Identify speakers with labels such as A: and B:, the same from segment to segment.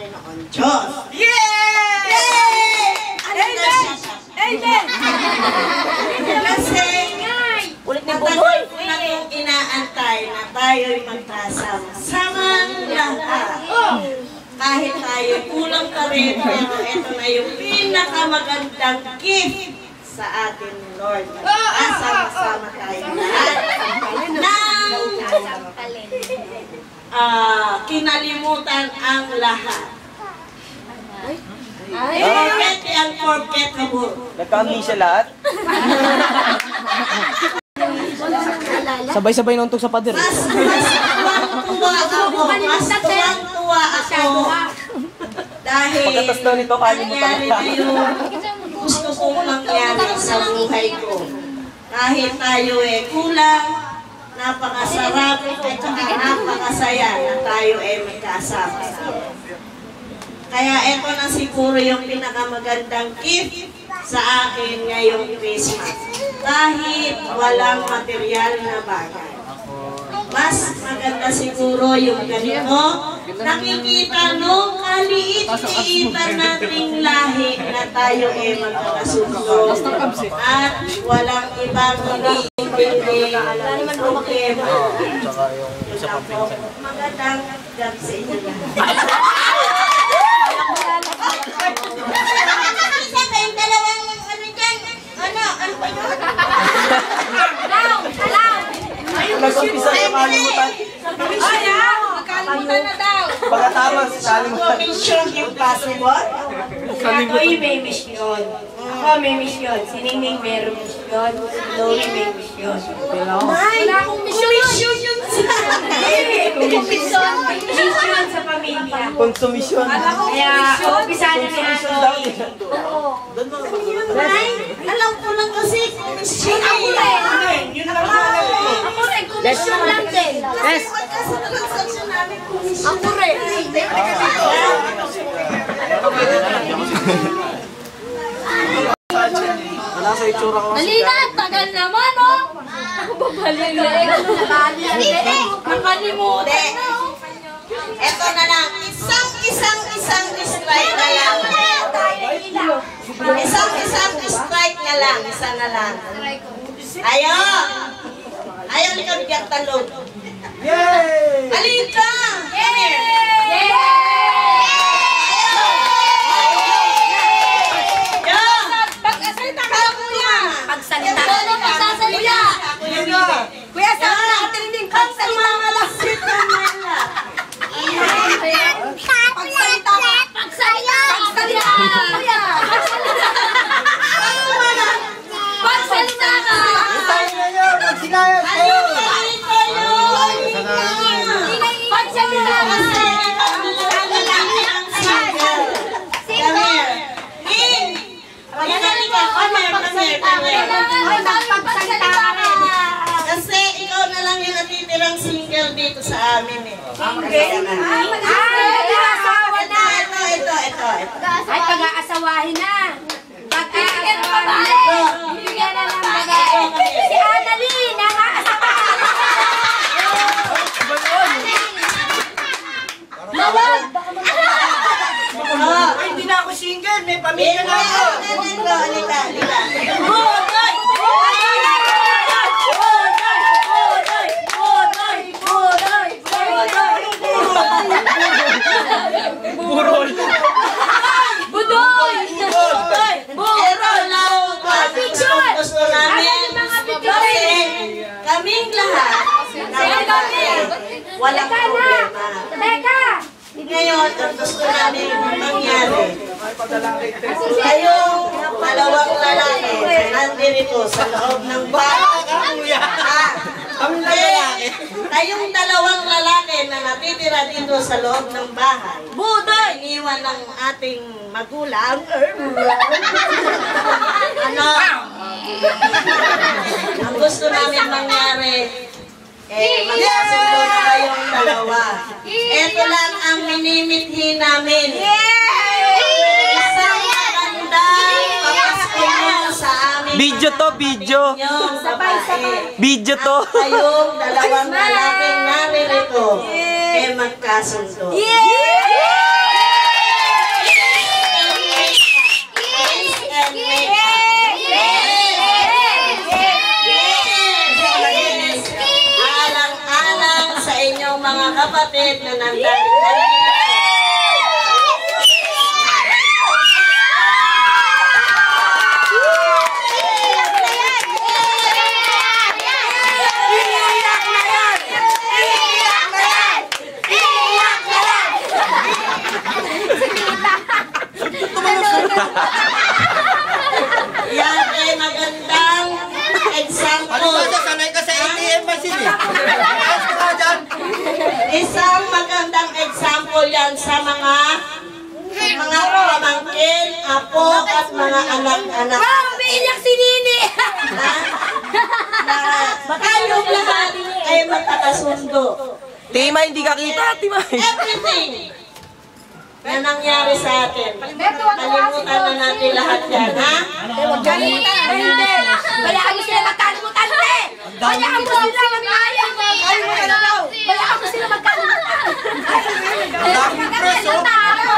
A: Panginoon Diyos.
B: Yay!
A: Amen!
B: Amen!
A: Kasi,
B: Ulit ni
A: matagal
B: Buboy!
A: ko na yung inaantay na tayo'y magkasama-samang lahat. Kahit tayo kulang pa rin, pero ito na yung pinakamagandang gift sa atin, Lord. Kasama-sama tayo lahat. Nang kinalimutan ang lahat. Forget the unforgettable.
C: Nagka-amnesia lahat? Sabay-sabay na untog sa pader.
A: Mas tuwang-tuwa ako dahil
C: Pagkatas daw nito, kalimutan
A: nangyari na yung gusto kong mangyari sa buhay ko. Kahit tayo kulang, napakasarap at saka napakasaya na tayo magkasama. Kaya ito na siguro yung pinakamagandang gift sa akin ngayong Christmas. Kahit walang material na bagay. Mas maganda siguro yung ganito. Nakikita nung kaliit-liitan nating lahi na tayo magkakasundo. At walang ibang hindi problema. Magandang gabi sa inyo. Isa kayong dalawang ano dyan? Ano ba yun?
C: Nag-umpisa na kalimutan.
B: Nakalimutan na daw!
C: Pagkatapos, kalimutan.
A: Mission impossible?
D: Ako'y may misyon. Ako may misyon. Si Ningning meron misyon. Si Lori may misyon.
B: Wala akong mission yun sa
D: Misyon sa pamilya.
C: Konsumisyon.
D: Kaya, umpisa na ni Ano.
A: Alam ko lang kasi mission
B: Yun lang ako rin, komisyon lang din.
C: Yes!
B: Ako rin.
C: Wala sa itsura ko.
B: Halina, tagal naman, oh! Nakalimutan na, oh!
A: Ito na lang, isang strike na lang. Isang strike na lang, isa na lang. Ayaw ni ka bigyan talog.
C: Yay!
A: Halika! Come here!
B: Pag-asalita ka lang, kuya! Pagsalita!
A: Kuya!
B: Kuya, sa atin din, pagsalita ka lang!
A: Pagsalita ka!
B: Pagsalita! Pagsalita! Kuya! Pagsalita ka!
C: Tayo na nyo! Magsinayas kayo!
B: Pagsalita ka!
A: Kasi ikaw na lang yung natitirang single dito sa amin eh. Ito.
D: Ay, pag-aasawahin na. Pag-aasawahin na. Bibigyan na ng bagay. Si Annalyn, ang aasawahin.
B: Hindi na ako single, may pamilya na ako.
A: Halika.
C: Burol!
B: Budoy!
A: Gusto namin kasi kaming lahat walang problema.
D: Teka!
A: Ngayon, ang gusto namin mangyari, kayong dalawang lalaki na nandito sa loob ng bahay. Kayong dalawang lalaki na natitira dito sa loob ng bahay. Budoy! Iniwan ng ating magulang. Ang gusto namin mangyari, magkasundo na kayong dalawa. Ito lang ang minimithi namin. Isang magandang papasko sa amin.
C: Video to, video! Video to!
A: At kayong dalawang lalaking naririto, magkasundo. kapatid na nandang yan ay magandang example.
B: Sanay ka sa ATM machine eh.
A: Isang magandang example yan sa mga pamangkin, apo, at mga anak-anak.
D: Umiiyak si Nini!
A: Kayong lahat ay magkakasundo.
C: Tima, hindi ka kita, Tima.
A: Everything na nangyari sa atin. Kalimutan na natin lahat yan, ha?
D: Hindi! Bayaan mo sila magkalimutan, te! Bayaan mo sila magkaya! Bayaan mo sila magkalimutan!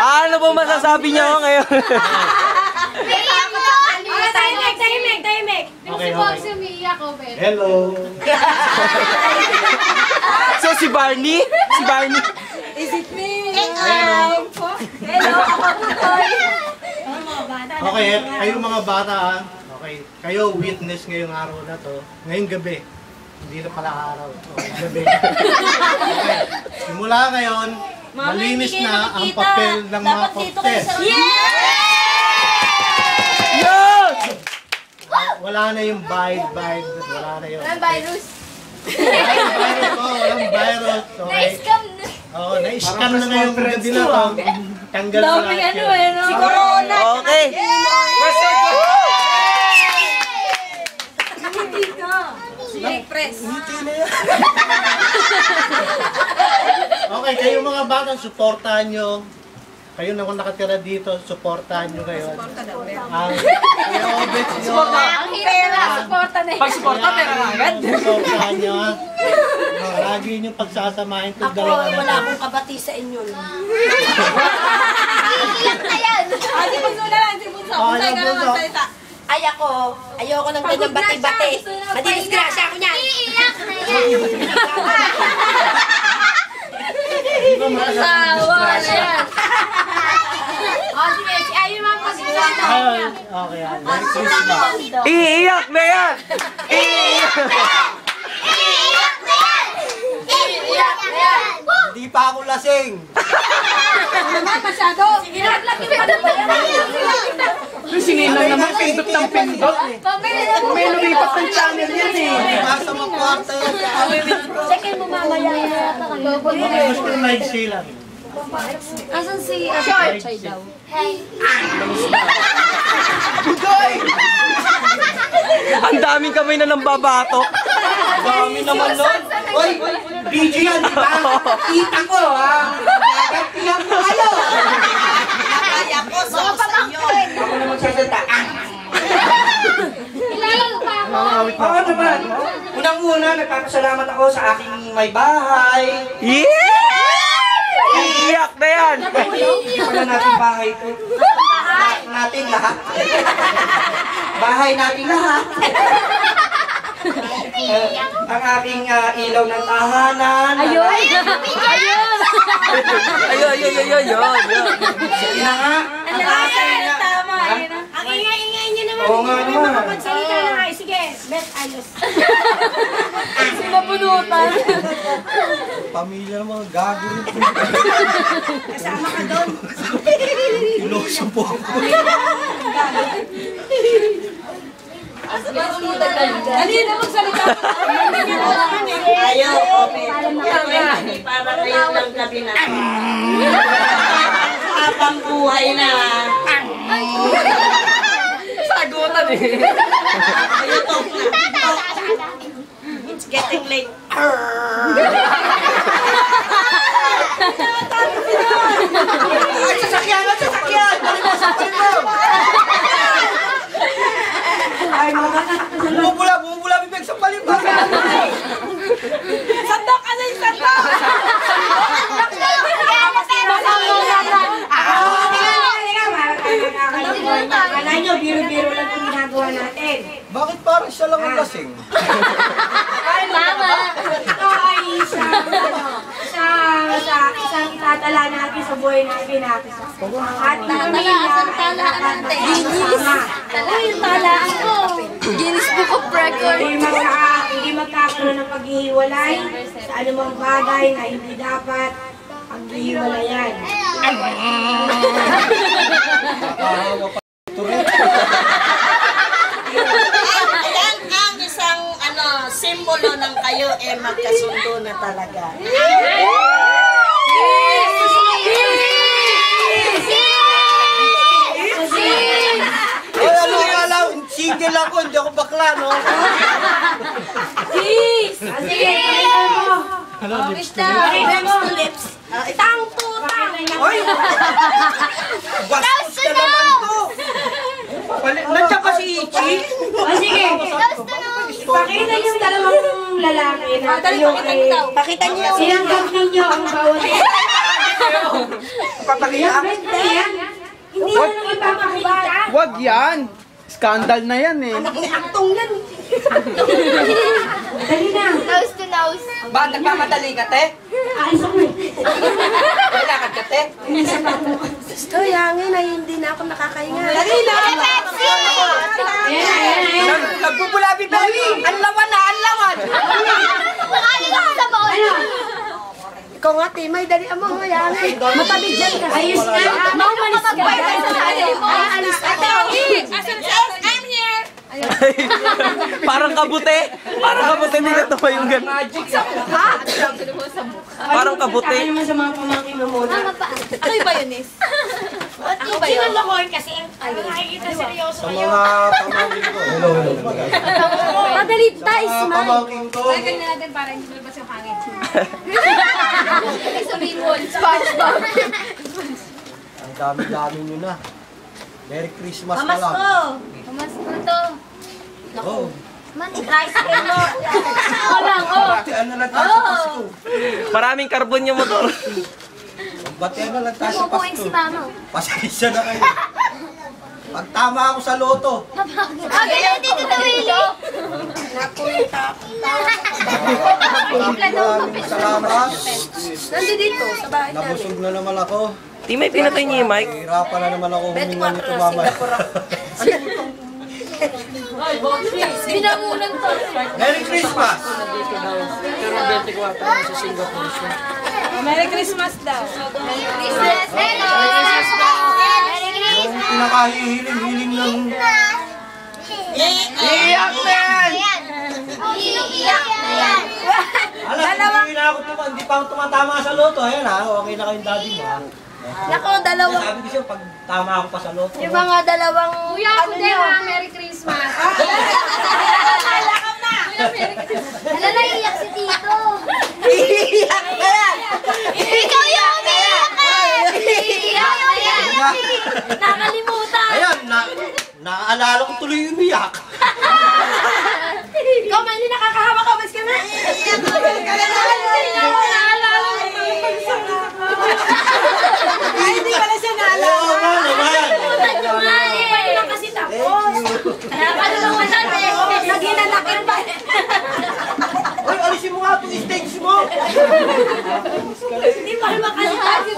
C: Ano po masasabi niyo ngayon?
D: Tahimik!
E: Okay.
B: Hello.
C: So si Barney? Si Barney?
D: Hello, ako Putoy!
E: Okay, kayong mga bata, okay, kayo witness ngayong araw na to, ngayong gabi. Hindi na pala araw, okay, gabi. Okay. Simula ngayon, malinis na ang papel ng mga contest.
C: Yun!
E: Wala na yung bite, wala na yung...
D: Walang virus.
E: Walang virus, okay.
D: Na-scam na.
E: Oo, na-scam na ngayong gabi na to. Tanggal na lahat yun.
D: Si Corona.
C: Okay.
E: Okay, kayong mga batang, supportahan nyo. Kayo na kung nakatira dito, supportahan nyo kayo. Ang i-obit nyo.
D: Ang pera, suporta na yun.
C: Pag-suporta, pera nga agad.
E: Supportahan nyo, ha? Lagi nyo pagsasamahin itong dalawa na ito.
D: akong kabati sa inyo.
B: Iiyak na yan!
D: Si Bunso na lang, si Bunso.
E: Bunso, Bunso.
D: Ay ako, ayoko ng ganyang bati-bati. Madidisgrasya ako niyan.
B: Iiyak na yan!
D: Asawa na yan. Sige, si Ayo mga pag-iwata.
E: Okay, Merry Christmas.
C: Iiyak na yan! Iiyak!
B: Iiyak na yan! Iiyak na yan!
E: Hindi pa ako lasing.
D: Masyado. Sige na, lagi pa
C: Sinilang naman, pindot ng pindot. May lumipat ng channel yan eh.
E: Basta magkwarta yan.
D: Check-in mo mamaya.
E: Gusto yung live sila.
D: Asan si Short?
C: Ang daming kamay na nang babatok.
E: Dami naman nun. Oy, BG yan, di ba? Kita ko, ha? Gagapihan ko kayo.
A: Kaya ko sa iyo.
E: Ako na magsasalita.
D: Ilalang pa ako.
F: Oo naman. Unang-una, nagpapasalamat ako sa aking may bahay.
C: Yeah! Iiyak na yan!
F: Hindi pala natin bahay ito. Natin lahat. Bahay natin lahat. Ang aking ilaw ng tahanan.
D: Ayun!
C: Ayun.
F: Sige na nga.
D: Ang aking tama. Ang ingay-ingay niyo naman.
F: Oo nga naman.
D: Magsalita na kayo. Sige, bet ayos. Sinabunutan.
E: Pamilya ng mga gago rin.
D: Kasama ka doon.
E: Iloso po ako.
D: Dali na magsalita.
A: Ayaw, okay. Hindi para kayo ng gabi na to. Habang buhay na.
C: Sagutan eh.
A: Ayaw, talk na. It's getting late.
F: Sasakyan! Ay, mga bumubula, bibig sa palibag.
D: Sandok! Ano yung sandok? Kala nyo, biro-biro lang yung ginagawa natin.
E: Bakit parang siya lang ang lasing?
D: Mama! Ako ay sa sa buhay natin at namin na
B: Uy, talaan ko. Guinness Book of Records.
D: hindi magkakaroon ng paghihiwalay sa anumang bagay na hindi dapat paghihiwalayan.
A: Ayan ang isang simbolo ng kayo magkasundo na talaga.
F: Ay, ano nga lang, single ako, hindi ako bakla, no?
D: Sige, lips. Tang tutang.
F: Ay! Bastos na naman to! Nandiyan pa si Ichi?
D: Sige, pakita yung dalawang lalaki na
B: Pakita niyo.
D: sinanggap ninyo ang bawat
F: Papakiyak?
D: Hindi na nang ipapakita.
C: Wag yan. Scandal na yan eh.
D: Aktong yan. Dali na.
B: Nose to nose.
F: Ba, nagmamadali ka, te?
D: Ayos ako eh.
F: May lakad ka, te?
B: Gusto, yangin ay hindi na ako nakakahinga.
F: Dali na!
D: Ayan.
F: Nagbubulabi, baby! Ang lawan na, ang lawan!
B: Makali ako sa baon. Ikaw nga, Timay, dali mo, yangin. Matabi dyan ka.
D: Ayos na.
B: Maumalis ka.
D: Aalis ka.
B: I'm here.
G: Parang kabute. Parang kabute, hindi na tumayo yung gano'n. Parang kabute.
D: Akin naman sa mga pamangkin mo muna.
B: Ako ba yun, Nis? Ako ba yun?
D: Sinalokohin kasi nakikita seryoso
E: Sa
D: kayo.
E: mga pamangkin ko.
B: Madali tayo,
E: Mga
B: smile.
E: pamangkin ko.
D: Ganyan natin para hindi malabas yung hangin.
B: Sabihin mo, SpongeBob.
E: Ang dami-dami nyo na. Merry Christmas na lang.
B: Mas ko to.
E: Oh.
B: Tricycle mo. Walang,
E: Batian na lang tayo sa Pasko.
G: Maraming karbon yung motor.
E: Batian na lang tayo sa
B: Bubuing si
E: Pasko.
B: Mama.
E: Pasensya na kayo. Pag tama ako sa loto.
B: Ganyan dito na, Willie.
E: Maraming salamat.
B: Nandito dito, sa bahay namin.
E: Nabusog na naman ako.
G: Timay, pinatay niya yung mic.
E: Hirapan na naman ako huminga nito mamaya.
B: Binangunan to.
E: Merry Christmas!
D: Merry Christmas daw.
B: Christmas. Hello. Merry Christmas.
E: Yung pinakahihiling-hiling ng...
G: Iiyak na yan!
B: Iiyak na yan.
E: Alam, hindi na ako hindi pa ako tumatama sa loto. Ayan ha, okay na kayong daddy mo ha.
B: Nako, dalawang.
E: Sabi ko siya, pag tama ako pa sa loto.
B: Yung mga dalawang.
D: Kuya, ako din ha. Merry Christmas.
B: Ala, naiiyak si Tito.
F: Iiyak na yan!
B: Ikaw yung umiiyak ka. Iiyak na yan. Nakalimutan.
E: Ayan, naaalala ko tuloy yung umiyak.
B: Ikaw man, hindi nakakahawa ka. Mas ka na.
D: Hindi pala siya naalala.
E: Oo nga naman.
B: Hindi lang kasi tapos. Nakalimutan natin. Naghinanakin pa.
E: Ay, alisin mo nga itong stage mo.
B: Hindi pa makalimutan si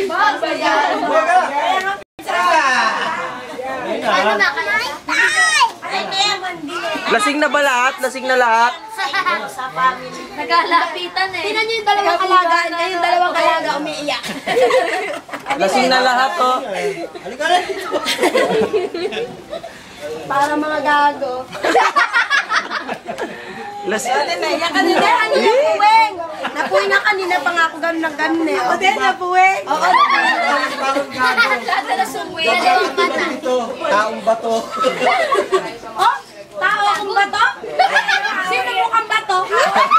B: Boss.
E: Baga. Ayun na.
G: Lasing na ba lahat? Lasing na lahat?
B: Nagkalapitan eh. Tingnan niyo yung dalawang alagaan na yung dalawang alaga umiiyak.
G: Lasing na lahat, oh.
E: Halika na.
B: Para mga gago.
G: Lasing.
B: Yan kanina, ano yung puweng? Napuwing na kanina pa nga ako ganun ng ganun eh. O din, napuwing? Oo.
E: Parang gago.
B: Lasa na sungwin. Dalawang mata.
E: Ito, taong bato.
B: Oh, tao akong bato? Sino mukhang bato?